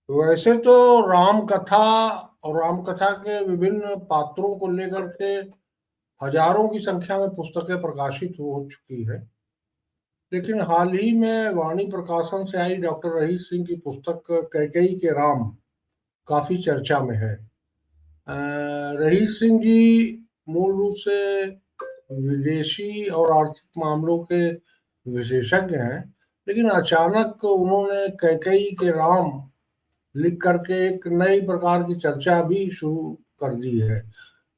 वैसे तो राम कथा और राम कथा के विभिन्न पात्रों को लेकर के हजारों की संख्या में पुस्तकें प्रकाशित हो चुकी है। लेकिन हाल ही में वाणी प्रकाशन से आई डॉक्टर रहीश सिंह की पुस्तक कैकेयी के राम काफी चर्चा में है। रहीश सिंह जी मूल रूप से विदेशी और आर्थिक मामलों के विशेषज्ञ हैं, लेकिन अचानक उन्होंने कैकेयी के राम लिख करके एक नई प्रकार की चर्चा भी शुरू कर दी है।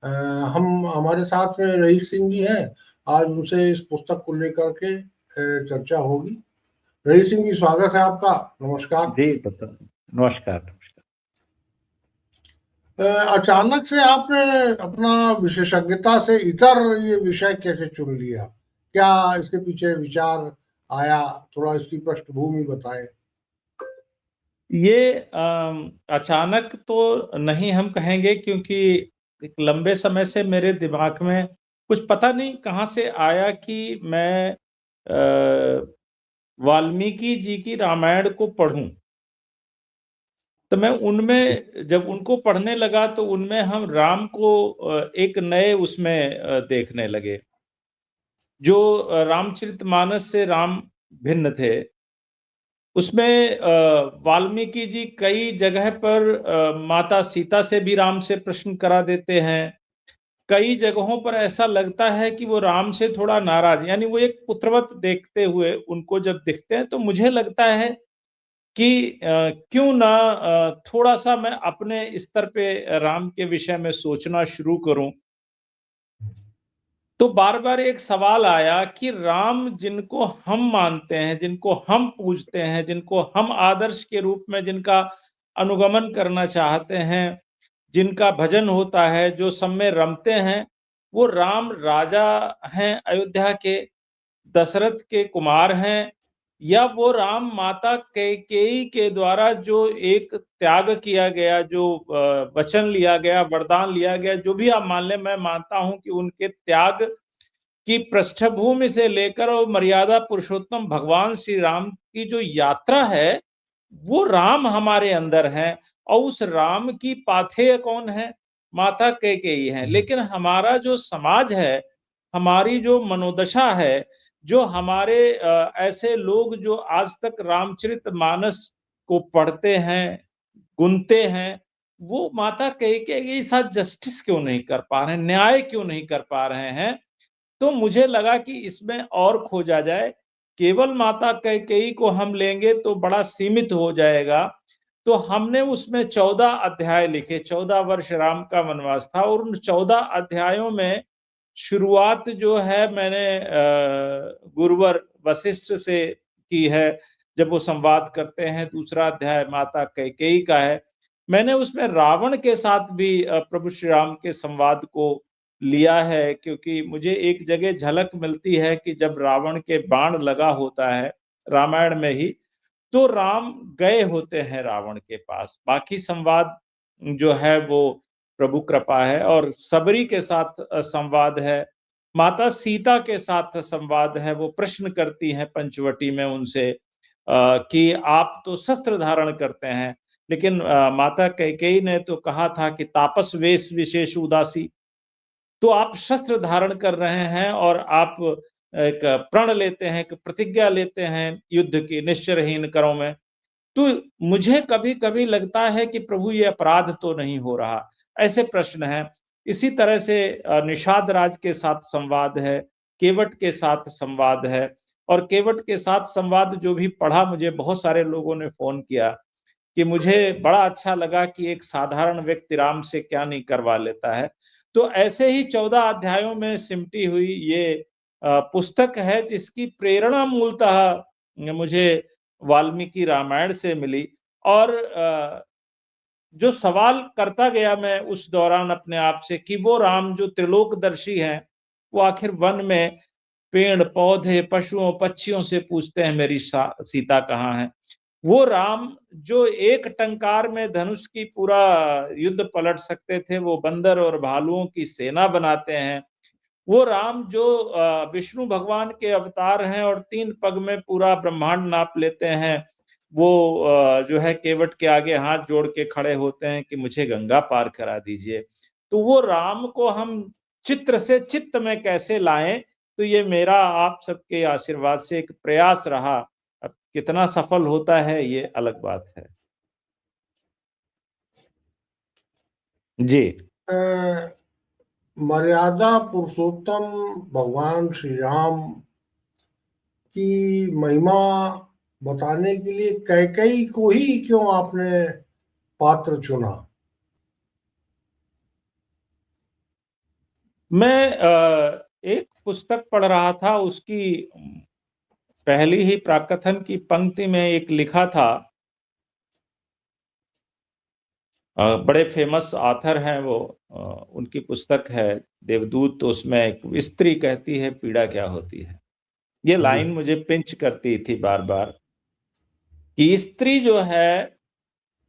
अ, हम हमारे साथ में रईस सिंह जी हैं। आज उनसे इस पुस्तक को लेकर के चर्चा होगी। रईस सिंह जी, स्वागत है आपका। नमस्कार। जी बता। नमस्कार नमस्कार। अचानक से आपने अपना विशेषज्ञता से इतर ये विषय कैसे चुन लिया? क्या इसके पीछे विचार आया? थोड़ा इसकी पृष्ठभूमि बताएं। ये अचानक तो नहीं हम कहेंगे, क्योंकि एक लंबे समय से मेरे दिमाग में कुछ पता नहीं कहाँ से आया कि मैं वाल्मीकि जी की रामायण को पढूं। तो मैं उनमें जब उनको पढ़ने लगा तो उनमें हम राम को एक नए उसमें देखने लगे। जो रामचरितमानस से राम भिन्न थे, उसमें वाल्मीकि जी कई जगह पर माता सीता से भी राम से प्रश्न करा देते हैं। कई जगहों पर ऐसा लगता है कि वो राम से थोड़ा नाराज, यानी वो एक पुत्रवत देखते हुए उनको जब दिखते हैं, तो मुझे लगता है कि क्यों ना थोड़ा सा मैं अपने स्तर पे राम के विषय में सोचना शुरू करूं। तो बार बार एक सवाल आया कि राम जिनको हम मानते हैं, जिनको हम पूजते हैं, जिनको हम आदर्श के रूप में जिनका अनुगमन करना चाहते हैं, जिनका भजन होता है, जो सब में रमते हैं, वो राम राजा हैं अयोध्या के, दशरथ के कुमार हैं, या वो राम माता कैकेयी के द्वारा जो एक त्याग किया गया, जो वचन लिया गया, वरदान लिया गया, जो भी आप मान लें, मैं मानता हूं कि उनके त्याग की पृष्ठभूमि से लेकर और मर्यादा पुरुषोत्तम भगवान श्री राम की जो यात्रा है, वो राम हमारे अंदर हैं। और उस राम की पाथेय कौन है? माता कैकेयी है। लेकिन हमारा जो समाज है, हमारी जो मनोदशा है, जो हमारे ऐसे लोग जो आज तक रामचरितमानस को पढ़ते हैं, गुनते हैं, वो माता कैकेयी के साथ जस्टिस क्यों नहीं कर पा रहे हैं, न्याय क्यों नहीं कर पा रहे हैं? तो मुझे लगा कि इसमें और खोजा जाए। केवल माता कैकेयी को हम लेंगे तो बड़ा सीमित हो जाएगा। तो हमने उसमें 14 अध्याय लिखे। 14 वर्ष राम का वनवास था, और उन 14 अध्यायों में शुरुआत जो है मैंने गुरुवर वशिष्ठ से की है, जब वो संवाद करते हैं। दूसरा अध्याय माता कैकेयी का है। मैंने उसमें रावण के साथ भी प्रभु श्री राम के संवाद को लिया है, क्योंकि मुझे एक जगह झलक मिलती है कि जब रावण के बाण लगा होता है रामायण में ही, तो राम गए होते हैं रावण के पास। बाकी संवाद जो है वो प्रभु कृपा है। और सबरी के साथ संवाद है, माता सीता के साथ संवाद है। वो प्रश्न करती हैं पंचवटी में उनसे कि आप तो शस्त्र धारण करते हैं, लेकिन माता कैकेयी ने तो कहा था कि तापस वेश विशेष उदासी। तो आप शस्त्र धारण कर रहे हैं और आप एक प्रण लेते हैं, एक प्रतिज्ञा लेते हैं युद्ध की, निश्चरहीन करो में। तो मुझे कभी कभी लगता है कि प्रभु ये अपराध तो नहीं हो रहा, ऐसे प्रश्न हैं। इसी तरह से निषाद राज के साथ संवाद है, केवट के साथ संवाद है। और केवट के साथ संवाद जो भी पढ़ा, मुझे बहुत सारे लोगों ने फोन किया कि मुझे बड़ा अच्छा लगा कि एक साधारण व्यक्ति राम से क्या नहीं करवा लेता है। तो ऐसे ही 14 अध्यायों में सिमटी हुई ये पुस्तक है, जिसकी प्रेरणा मूलतः मुझे वाल्मीकि रामायण से मिली। और जो सवाल करता गया मैं उस दौरान अपने आप से कि वो राम जो त्रिलोकदर्शी हैं, वो आखिर वन में पेड़ पौधे पशुओं पक्षियों से पूछते हैं मेरी सीता कहाँ है? वो राम जो एक टंकार में धनुष की पूरा युद्ध पलट सकते थे, वो बंदर और भालुओं की सेना बनाते हैं। वो राम जो विष्णु भगवान के अवतार हैं और 3 पग में पूरा ब्रह्मांड नाप लेते हैं, वो जो है केवट के आगे हाथ जोड़ के खड़े होते हैं कि मुझे गंगा पार करा दीजिए। तो वो राम को हम चित्र से चित्त में कैसे लाएं, तो ये मेरा आप सबके आशीर्वाद से एक प्रयास रहा। अब कितना सफल होता है ये अलग बात है। जी। मर्यादा पुरुषोत्तम भगवान श्री राम की महिमा बताने के लिए कैकेयी को ही क्यों आपने पात्र चुना? मैं एक पुस्तक पढ़ रहा था, उसकी पहली ही प्राकथन की पंक्ति में एक लिखा था, बड़े फेमस ऑथर हैं वो, उनकी पुस्तक है देवदूत। तो उसमें एक स्त्री कहती है पीड़ा क्या होती है। ये लाइन मुझे पिंच करती थी बार बार कि स्त्री जो है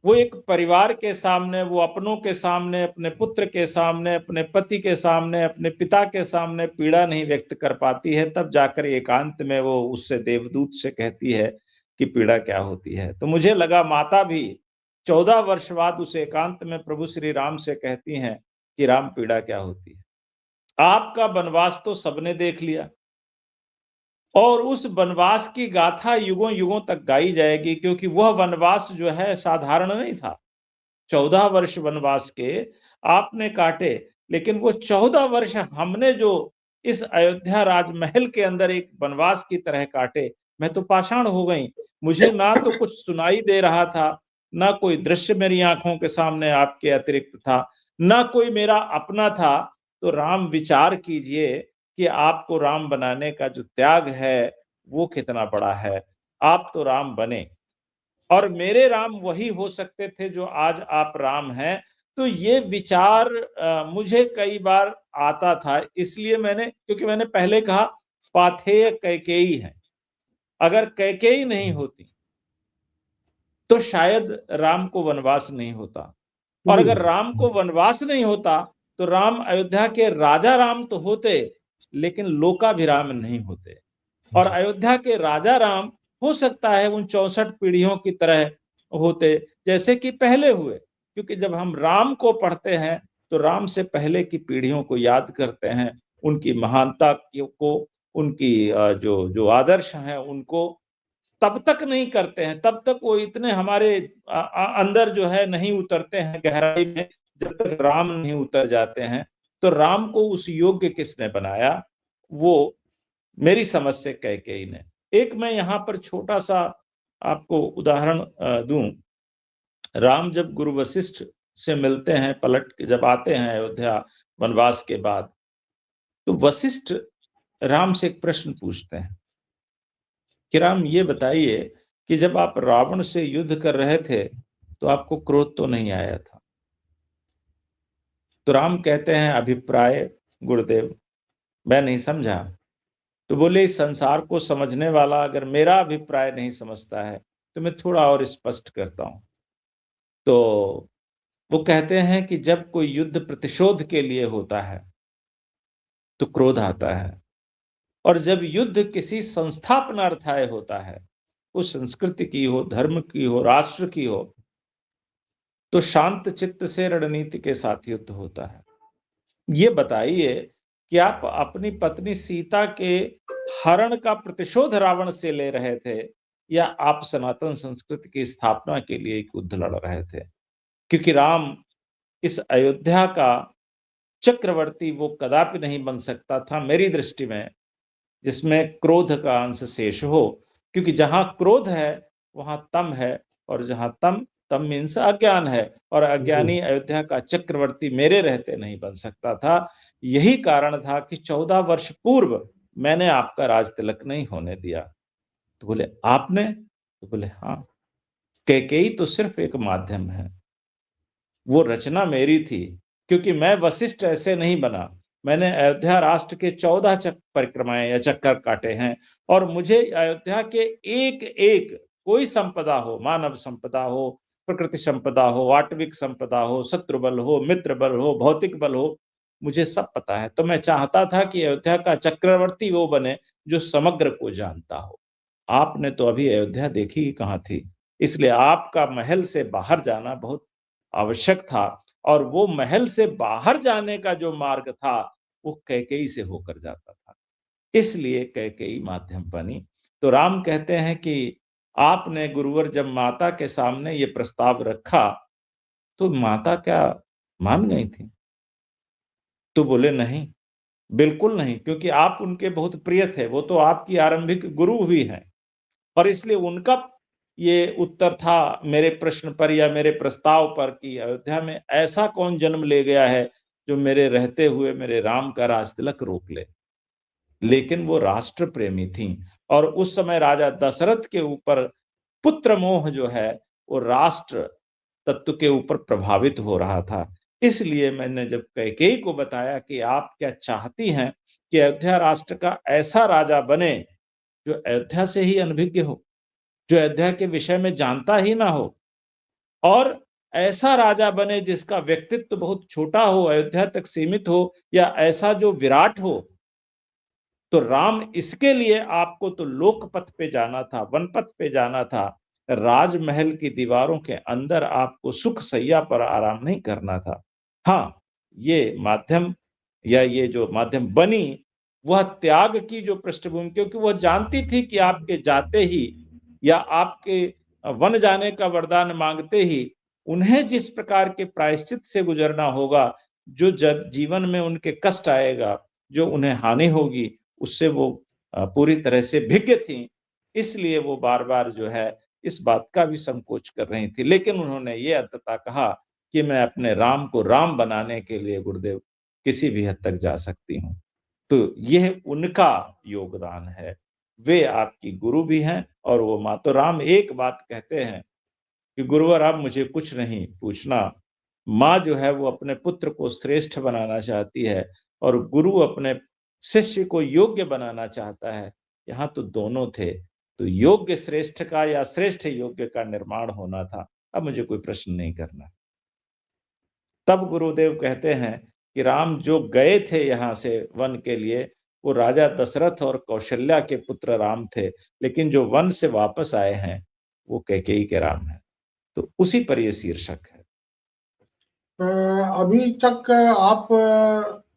वो एक परिवार के सामने, वो अपनों के सामने, अपने पुत्र के सामने, अपने पति के सामने, अपने पिता के सामने पीड़ा नहीं व्यक्त कर पाती है, तब जाकर एकांत में वो उससे देवदूत से कहती है कि पीड़ा क्या होती है। तो मुझे लगा माता भी 14 वर्ष बाद उस एकांत में प्रभु श्री राम से कहती हैं कि राम पीड़ा क्या होती है। आपका वनवास तो सबने देख लिया, और उस वनवास की गाथा युगों युगों तक गाई जाएगी, क्योंकि वह वनवास जो है साधारण नहीं था। 14 वर्ष वनवास के आपने काटे, लेकिन वो 14 वर्ष हमने जो इस अयोध्या राजमहल के अंदर एक वनवास की तरह काटे, मैं तो पाषाण हो गई। मुझे ना तो कुछ सुनाई दे रहा था, ना कोई दृश्य मेरी आंखों के सामने आपके अतिरिक्त था, ना कोई मेरा अपना था। तो राम विचार कीजिए कि आपको राम बनाने का जो त्याग है वो कितना बड़ा है। आप तो राम बने, और मेरे राम वही हो सकते थे जो आज आप राम हैं। तो ये विचार मुझे कई बार आता था, इसलिए क्योंकि मैंने पहले कहा पाथेय कैकेयी है। अगर कैकेयी नहीं होती तो शायद राम को वनवास नहीं होता, और जी। अगर राम को वनवास नहीं होता तो राम अयोध्या के राजा राम तो होते, लेकिन लोकाभिराम नहीं होते। और जी। अयोध्या के राजा राम हो सकता है उन 64 पीढ़ियों की तरह होते जैसे कि पहले हुए, क्योंकि जब हम राम को पढ़ते हैं तो राम से पहले की पीढ़ियों को याद करते हैं, उनकी महानता को, उनकी जो जो आदर्श हैं उनको तब तक नहीं करते हैं, तब तक वो इतने हमारे अंदर जो है नहीं उतरते हैं गहराई में, जब तक राम नहीं उतर जाते हैं। तो राम को उस योग्य किसने बनाया? वो मेरी समझ से कैकेयी ने। एक मैं यहाँ पर छोटा सा आपको उदाहरण दूं। राम जब गुरु वशिष्ठ से मिलते हैं, पलट के जब आते हैं अयोध्या वनवास के बाद, तो वशिष्ठ राम से एक प्रश्न पूछते हैं कि राम ये बताइए कि जब आप रावण से युद्ध कर रहे थे तो आपको क्रोध तो नहीं आया था? तो राम कहते हैं अभिप्राय गुरुदेव मैं नहीं समझा। तो बोले इस संसार को समझने वाला अगर मेरा अभिप्राय नहीं समझता है तो मैं थोड़ा और स्पष्ट करता हूं। तो वो कहते हैं कि जब कोई युद्ध प्रतिशोध के लिए होता है तो क्रोध आता है, और जब युद्ध किसी संस्थापनार्थाय होता है, वो संस्कृति की हो, धर्म की हो, राष्ट्र की हो, तो शांत चित्त से रणनीति के साथ युद्ध होता है। ये बताइए कि आप अपनी पत्नी सीता के हरण का प्रतिशोध रावण से ले रहे थे, या आप सनातन संस्कृति की स्थापना के लिए एक युद्ध लड़ रहे थे? क्योंकि राम इस अयोध्या का चक्रवर्ती वो कदापि नहीं बन सकता था मेरी दृष्टि में, जिसमें क्रोध का अंश शेष हो। क्योंकि जहां क्रोध है वहां तम है, और जहां तम मीन्स अज्ञान है, और जी। अज्ञानी अयोध्या का चक्रवर्ती मेरे रहते नहीं बन सकता था। यही कारण था कि 14 वर्ष पूर्व मैंने आपका राज तिलक नहीं होने दिया। तो बोले आपने? तो बोले हाँ, कैकेयी तो सिर्फ एक माध्यम है, वो रचना मेरी थी। क्योंकि मैं वशिष्ठ ऐसे नहीं बना, मैंने अयोध्या राष्ट्र के 14 परिक्रमाएं या चक्कर काटे हैं, और मुझे अयोध्या के एक एक कोई संपदा हो, मानव संपदा हो, प्रकृति संपदा हो, आटविक संपदा हो, शत्रु बल हो, मित्र बल हो, भौतिक बल हो, मुझे सब पता है। तो मैं चाहता था कि अयोध्या का चक्रवर्ती वो बने जो समग्र को जानता हो। आपने तो अभी अयोध्या देखी ही कहाँ थी। इसलिए आपका महल से बाहर जाना बहुत आवश्यक था, और वो महल से बाहर जाने का जो मार्ग था वो कैकेयी से होकर जाता था, इसलिए कैकेयी माध्यम बनी। तो राम कहते हैं कि आपने गुरुवर जब माता के सामने ये प्रस्ताव रखा तो माता क्या मान गई थी? तो बोले नहीं, बिल्कुल नहीं, क्योंकि आप उनके बहुत प्रिय थे, वो तो आपकी आरंभिक गुरु भी हैं, और इसलिए उनका ये उत्तर था मेरे प्रश्न पर या मेरे प्रस्ताव पर कि अयोध्या में ऐसा कौन जन्म ले गया है जो मेरे रहते हुए मेरे राम का राजतिलक रोक ले। लेकिन वो राष्ट्र प्रेमी थीं, और उस समय राजा दशरथ के ऊपर पुत्र मोह जो है वो राष्ट्र तत्व के ऊपर प्रभावित हो रहा था। इसलिए मैंने जब कैकेयी को बताया कि आप क्या चाहती हैं कि अयोध्या राष्ट्र का ऐसा राजा बने जो अयोध्या से ही अनभिज्ञ हो, जो अयोध्या के विषय में जानता ही ना हो, और ऐसा राजा बने जिसका व्यक्तित्व बहुत छोटा हो, अयोध्या तक सीमित हो, या ऐसा जो विराट हो। तो राम इसके लिए आपको तो लोकपथ पे जाना था, वनपथ पे जाना था, राजमहल की दीवारों के अंदर आपको सुख सैया पर आराम नहीं करना था। हाँ, ये माध्यम या ये जो माध्यम बनी, वह त्याग की जो पृष्ठभूमि, क्योंकि वह जानती थी कि आपके जाते ही या आपके वन जाने का वरदान मांगते ही उन्हें जिस प्रकार के प्रायश्चित से गुजरना होगा, जो जीवन में उनके कष्ट आएगा, जो उन्हें हानि होगी, उससे वो पूरी तरह से भिज्ञ थीं। इसलिए वो बार-बार जो है इस बात का भी संकोच कर रही थी। लेकिन उन्होंने ये अंततः कहा कि मैं अपने राम को राम बनाने के लिए गुरुदेव किसी भी हद तक जा सकती हूँ। तो यह उनका योगदान है। वे आपकी गुरु भी हैं, और वो मातोराम एक बात कहते हैं कि गुरुवर अब मुझे कुछ नहीं पूछना। माँ जो है वो अपने पुत्र को श्रेष्ठ बनाना चाहती है, और गुरु अपने शिष्य को योग्य बनाना चाहता है। यहाँ तो दोनों थे। तो योग्य श्रेष्ठ का या श्रेष्ठ योग्य का निर्माण होना था। अब मुझे कोई प्रश्न नहीं करना। तब गुरुदेव कहते हैं कि राम जो गए थे यहाँ से वन के लिए, वो राजा दशरथ और कौशल्या के पुत्र राम थे, लेकिन जो वन से वापस आए हैं, वो कैकेयी के राम हैं। तो उसी पर ये शीर्षक है। अभी तक आप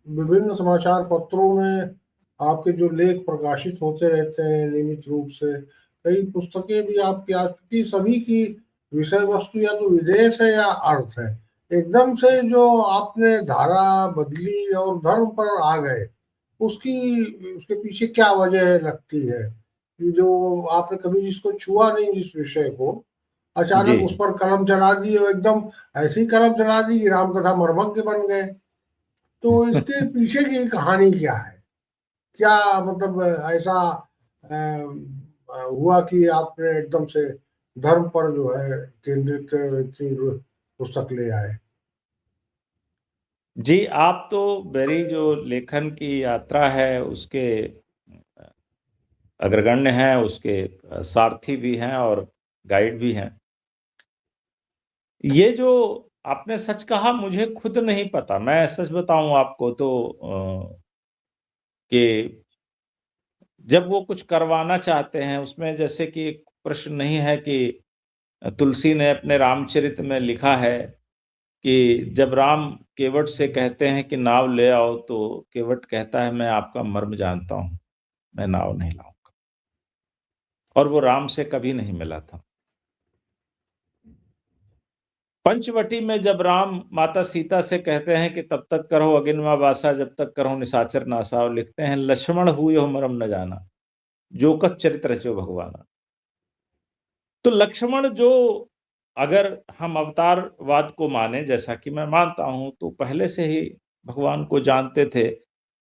विभिन्न समाचार पत्रों में आपके जो लेख प्रकाशित होते रहते हैं नियमित रूप से, कई पुस्तकें भी आपकी आ चुकी, सभी की विषय वस्तु या तो विदेश है या अर्थ है। एकदम से जो आपने धारा बदली और धर्म पर आ गए, उसकी उसके पीछे क्या वजह लगती है कि जो आपने कभी जिसको छुआ नहीं, जिस विषय को जी। अचानक उस पर कलम चला दी, और एकदम ऐसी कलम चला दी कि राम कथा मर्मज्ञ बन गए। तो इसके पीछे की कहानी क्या है? क्या मतलब ऐसा हुआ कि आपने एकदम से धर्म पर जो है केंद्रित की पुस्तक ले आए? जी, आप तो मेरी जो लेखन की यात्रा है उसके अग्रगण्य हैं, उसके सारथी भी हैं और गाइड भी हैं। ये जो आपने सच कहा, मुझे खुद नहीं पता। मैं सच बताऊँ आपको तो कि जब वो कुछ करवाना चाहते हैं, उसमें जैसे कि एक प्रश्न नहीं है कि तुलसी ने अपने रामचरित में लिखा है कि जब राम केवट से कहते हैं कि नाव ले आओ, तो केवट कहता है मैं आपका मर्म जानता हूँ, मैं नाव नहीं लाऊँगा। और वो राम से कभी नहीं मिला था। पंचवटी में जब राम माता सीता से कहते हैं कि तब तक करो अगिनवा वासा, जब तक करो निशाचर नासाव, लिखते हैं लक्ष्मण हुए मरम न जाना, जो कस चरित्र रचो भगवाना। तो लक्ष्मण जो, अगर हम अवतारवाद को माने, जैसा कि मैं मानता हूं, तो पहले से ही भगवान को जानते थे।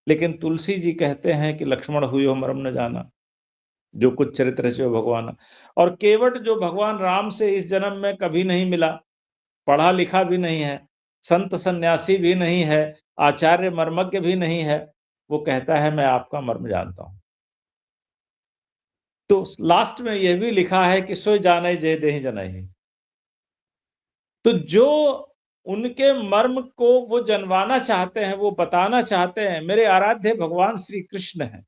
लेकिन तुलसी जी कहते हैं कि लक्ष्मण हुए मरम न जाना, जो कुछ चरित्र रचो भगवान। और केवट जो भगवान राम से इस जन्म में कभी नहीं मिला, पढ़ा लिखा भी नहीं है, संत सन्यासी भी नहीं है, आचार्य मर्मज्ञ भी नहीं है, वो कहता है मैं आपका मर्म जानता हूं। तो लास्ट में यह भी लिखा है कि सोई जाने जय देहि जनहि। तो जो उनके मर्म को वो जनवाना चाहते हैं, वो बताना चाहते हैं, मेरे आराध्य भगवान श्री कृष्ण हैं।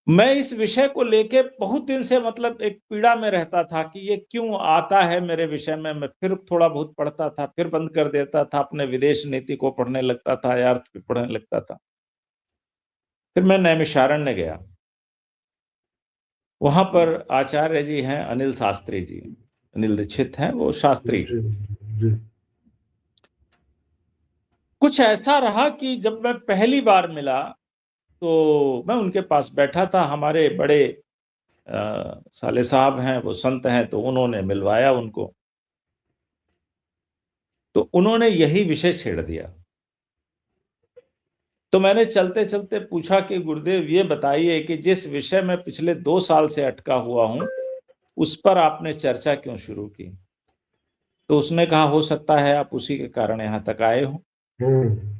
मैं इस विषय को लेके बहुत दिन से मतलब एक पीड़ा में रहता था कि ये क्यों आता है मेरे विषय में। मैं फिर थोड़ा बहुत पढ़ता था, फिर बंद कर देता था, अपने विदेश नीति को पढ़ने लगता था या अर्थ भी पढ़ने लगता था। फिर मैं नैमिषारण्य गया। वहां पर आचार्य जी हैं अनिल शास्त्री जी, अनिल दीक्षित हैं वो शास्त्री। जी जी। कुछ ऐसा रहा कि जब मैं पहली बार मिला तो मैं उनके पास बैठा था। हमारे बड़े साले साहब हैं, वो संत हैं, तो उन्होंने मिलवाया उनको। तो उन्होंने यही विषय छेड़ दिया। तो मैंने चलते चलते पूछा कि गुरुदेव ये बताइए कि जिस विषय में पिछले 2 साल से अटका हुआ हूं, उस पर आपने चर्चा क्यों शुरू की? तो उसने कहा हो सकता है आप उसी के कारण यहां तक आए हो। हम्म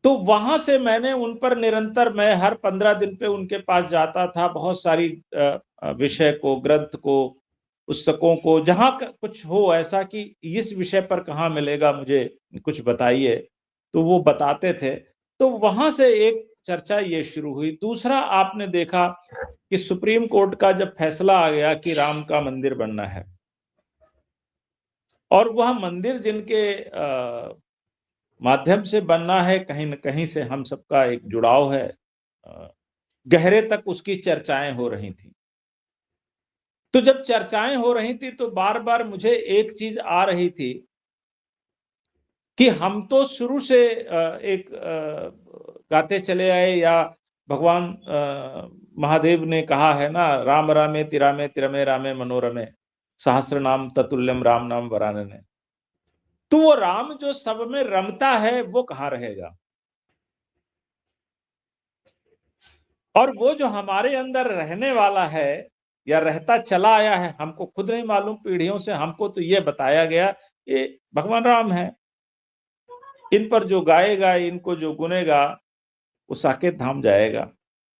तो वहां से मैंने उन पर निरंतर, मैं हर 15 दिन पे उनके पास जाता था। बहुत सारी विषय को, ग्रंथ को, पुस्तकों को, जहां कुछ हो ऐसा कि इस विषय पर कहाँ मिलेगा मुझे कुछ बताइए, तो वो बताते थे। तो वहां से एक चर्चा ये शुरू हुई। दूसरा, आपने देखा कि सुप्रीम कोर्ट का जब फैसला आ गया कि राम का मंदिर बनना है, और वह मंदिर जिनके माध्यम से बनना है, कहीं न कहीं से हम सबका एक जुड़ाव है, अ, गहरे तक उसकी चर्चाएं हो रही थी। तो जब चर्चाएं हो रही थी तो बार-बार मुझे एक चीज आ रही थी कि हम तो शुरू से एक गाते चले आए, या भगवान महादेव ने कहा है ना, राम रामेति रामेति रमे रामे मनोरमे, सहस्र नाम ततुल्यम राम नाम वरानने। तो वो राम जो सब में रमता है वो कहाँ रहेगा? और वो जो हमारे अंदर रहने वाला है या रहता चला आया है, हमको खुद नहीं मालूम, पीढ़ियों से हमको तो ये बताया गया ये भगवान राम है। इन पर जो गाएगा, इनको जो गुनेगा, वो साकेत धाम जाएगा।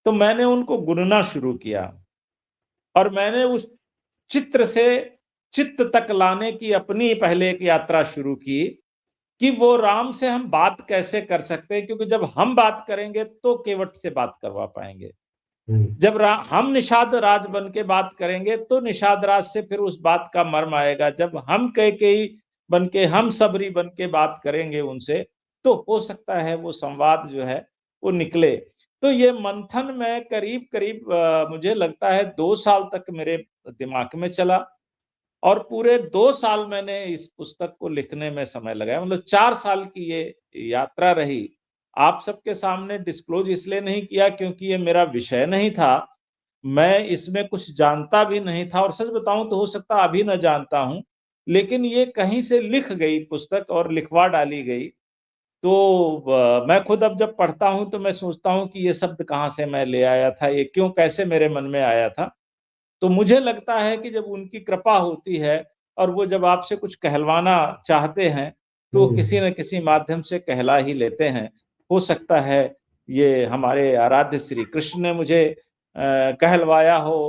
तो मैंने उनको गुनना शुरू किया, और मैंने उस चित्र से चित्त तक लाने की अपनी पहले एक यात्रा शुरू की कि वो राम से हम बात कैसे कर सकते हैं, क्योंकि जब हम बात करेंगे तो केवट से बात करवा पाएंगे। हम्म जब हम निषाद राज बन के बात करेंगे तो निषाद राज से फिर उस बात का मर्म आएगा। जब हम कैकेयी बन के, हम सबरी बन के बात करेंगे उनसे, तो हो सकता है वो संवाद जो है वो निकले। तो ये मंथन में करीब करीब मुझे लगता है 2 साल तक मेरे दिमाग में चला, और पूरे 2 साल मैंने इस पुस्तक को लिखने में समय लगाया। मतलब 4 साल की ये यात्रा रही। आप सबके सामने डिस्क्लोज इसलिए नहीं किया क्योंकि ये मेरा विषय नहीं था। मैं इसमें कुछ जानता भी नहीं था, और सच बताऊं तो हो सकता अभी न जानता हूं, लेकिन ये कहीं से लिख गई पुस्तक और लिखवा डाली गई। तो मैं खुद अब जब पढ़ता हूं तो मैं सोचता हूं कि ये शब्द कहाँ से मैं ले आया था, ये क्यों, कैसे मेरे मन में आया था। तो मुझे लगता है कि जब उनकी कृपा होती है और वो जब आपसे कुछ कहलवाना चाहते हैं, तो वो किसी न किसी माध्यम से कहला ही लेते हैं। हो सकता है ये हमारे आराध्य श्री कृष्ण ने मुझे कहलवाया हो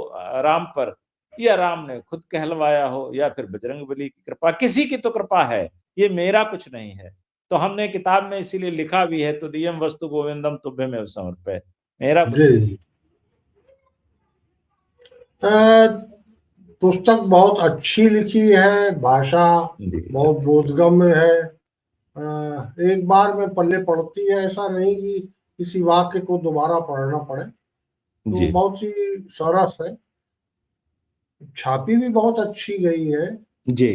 राम पर, या राम ने खुद कहलवाया हो, या फिर बजरंगबली की कृपा, किसी की तो कृपा है, ये मेरा कुछ नहीं है। तो हमने किताब में इसीलिए लिखा भी है, तुदीयम वस्तु गोविंदम तुभ्यमेव समर्पय, मेरा कुछ जी नहीं। जी। अ, पुस्तक बहुत अच्छी लिखी है, भाषा जी बहुत बोधगम्य है। एक बार में पल्ले पड़ती है, ऐसा नहीं कि किसी वाक्य को दोबारा पढ़ना पड़े। तो जी बहुत ही सरस है, छापी भी बहुत अच्छी गई है, जी।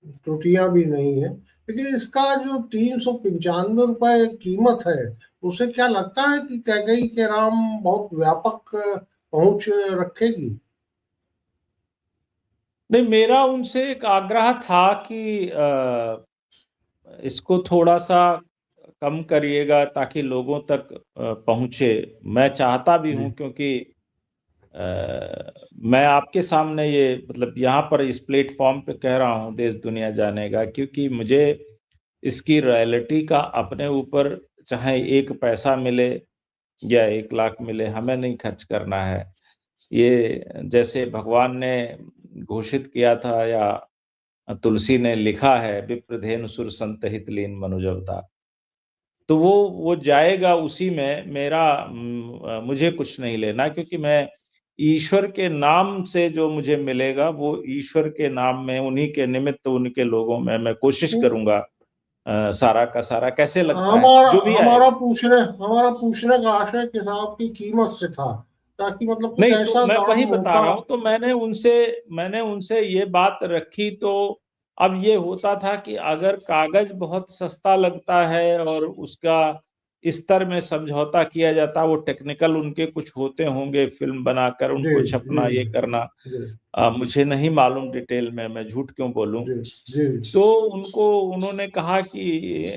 त्रुटियां भी नहीं है। लेकिन इसका जो 395 रुपए कीमत है, उसे क्या लगता है कि कैकेयी के राम बहुत व्यापक पहुंच रखेगी? नहीं, मेरा उनसे एक आग्रह था कि इसको थोड़ा सा कम करिएगा ताकि लोगों तक पहुंचे। मैं चाहता भी हूं, जी क्योंकि मैं आपके सामने ये मतलब यहाँ पर इस प्लेटफॉर्म पे कह रहा हूँ, देश दुनिया जानेगा, क्योंकि मुझे इसकी रॉयल्टी का अपने ऊपर चाहे 1 पैसा मिले या 1 लाख मिले, हमें नहीं खर्च करना है। ये जैसे भगवान ने घोषित किया था, या तुलसी ने लिखा है, विप्रधेनु सुर संत हित लीन मनुज अवतार। तो वो जाएगा उसी में, मेरा मुझे कुछ नहीं लेना, क्योंकि मैं ईश्वर के नाम से जो मुझे मिलेगा वो ईश्वर के नाम में, उन्हीं के निमित्त, उनके लोगों में मैं कोशिश करूंगा सारा का सारा। कैसे लगता है हमारा जो भी हमारा आएगा? पूछने का आशय किताब की कीमत से था, ताकि मतलब कुछ नहीं, तो ऐसा मैं दाम वही बता होता। रहा हूं, तो मैंने उनसे ये बात रखी। तो अब ये होता था कि अगर कागज बहुत सस्ता लगता है और उसका स्तर में समझौता किया जाता, वो टेक्निकल उनके कुछ होते होंगे, फिल्म बनाकर जी उनको जी छपना, ये करना, जी मुझे नहीं मालूम डिटेल में, मैं झूठ क्यों बोलूं। जी जी तो उन्होंने कहा कि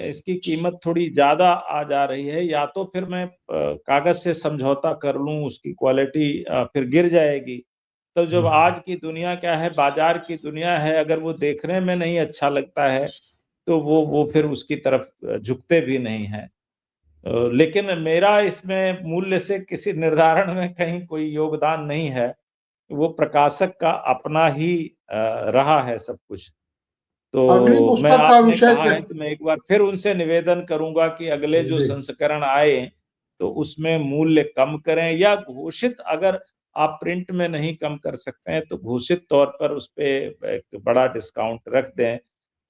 इसकी कीमत थोड़ी ज्यादा आ जा रही है, या तो फिर मैं कागज से समझौता कर लूं, उसकी क्वालिटी फिर गिर जाएगी। तो जब आज की दुनिया क्या है, बाजार की दुनिया है, अगर वो देखने में नहीं अच्छा लगता है तो वो फिर उसकी तरफ झुकते भी नहीं है। लेकिन मेरा इसमें मूल्य से किसी निर्धारण में कहीं कोई योगदान नहीं है, वो प्रकाशक का अपना ही रहा है सब कुछ। अगली तो मैं, पुस्तक का आपने विषय कहा क्या? है तो मैं एक बार फिर उनसे निवेदन करूंगा कि अगले जो जी संस्करण आए तो उसमें मूल्य कम करें, या घोषित, अगर आप प्रिंट में नहीं कम कर सकते हैं तो घोषित तौर पर उस पे एक बड़ा डिस्काउंट रख दें,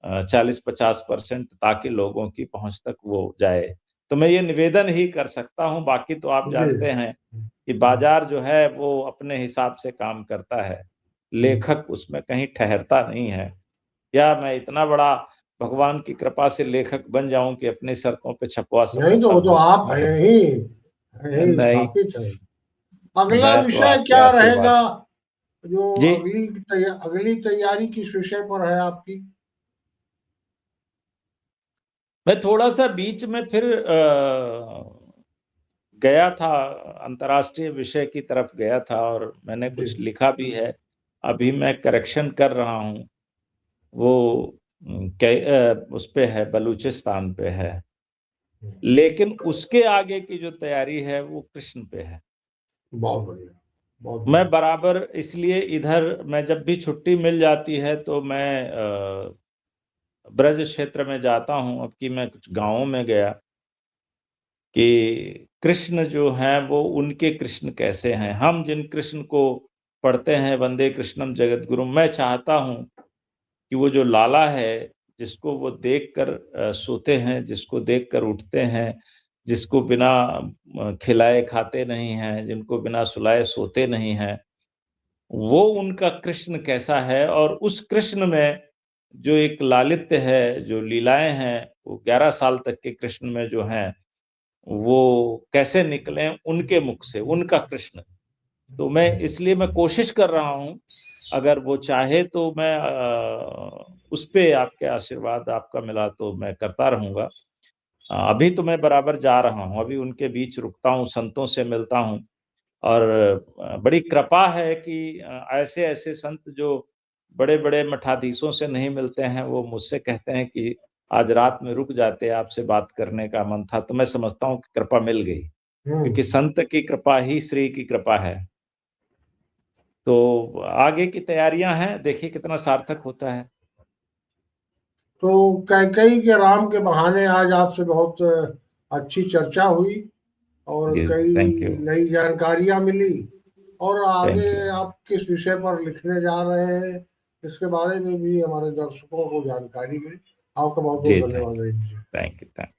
40-50%, ताकि लोगों की पहुंच तक वो जाए। तो मैं ये निवेदन ही कर सकता हूं, बाकी तो आप जी जानते हैं कि बाजार जो है वो अपने हिसाब से काम करता है, लेखक उसमें कहीं ठहरता नहीं है। या मैं इतना बड़ा भगवान की कृपा से लेखक बन जाऊं कि अपनी शर्तों पे छपवा नहीं, सकूं, तो वो तब तो नहीं, आप मैं हैं ही, हैं ही, नहीं, स्थापित है। अगला मैं तो विषय आपके क्या रहेगा? आशीर्वाद। जो जी, अगली तैयारी किस विषय पर है आपकी? मैं थोड़ा सा बीच में फिर गया था, अंतर्राष्ट्रीय विषय की तरफ गया था, और मैंने जी कुछ लिखा भी है। अभी मैं करेक्शन कर रहा हूँ। वो उस पे है, बलूचिस्तान पे है। लेकिन उसके आगे की जो तैयारी है वो कृष्ण पे है। बहुत बढ़िया, बहुत मैं बढ़िया। बराबर इसलिए इधर, मैं जब भी छुट्टी मिल जाती है तो मैं ब्रज क्षेत्र में जाता हूँ। अब की मैं कुछ गांवों में गया कि कृष्ण जो हैं वो, उनके कृष्ण कैसे हैं। हम जिन कृष्ण को पढ़ते हैं, वंदे कृष्णम जगत गुरु, मैं चाहता हूँ कि वो जो लाला है, जिसको वो देख कर सोते हैं, जिसको देख कर उठते हैं, जिसको बिना खिलाए खाते नहीं हैं, जिनको बिना सुलाए सोते नहीं हैं, वो उनका कृष्ण कैसा है। और उस कृष्ण में जो एक लालित्य है, जो लीलाएं हैं, वो 11 साल तक के कृष्ण में जो हैं, वो कैसे निकले उनके मुख से, उनका कृष्ण। तो मैं इसलिए मैं कोशिश कर रहा हूँ, अगर वो चाहे तो मैं उस पे आपके आशीर्वाद आपका मिला तो मैं करता रहूंगा। अभी तो मैं बराबर जा रहा हूँ, अभी उनके बीच रुकता हूँ, संतों से मिलता हूँ। और बड़ी कृपा है कि ऐसे ऐसे संत जो बड़े बड़े मठाधीशों से नहीं मिलते हैं, वो मुझसे कहते हैं कि आज रात में रुक जाते, आपसे बात करने का मन था। तो मैं समझता हूँ कि कृपा मिल गई, क्योंकि हम्म। संत की कृपा ही श्री की कृपा है। तो आगे की तैयारियां हैं, देखिए कितना सार्थक होता है। तो कैकई के राम के बहाने आज आपसे बहुत अच्छी चर्चा हुई, और जी, थैंक यू, कई नई जानकारियां मिली। और आगे थैंक यू। आप किस विषय पर लिखने जा रहे हैं, इसके बारे में भी हमारे दर्शकों को जानकारी मिली। आपका बहुत जी, बहुत धन्यवाद रही। Thank you, thank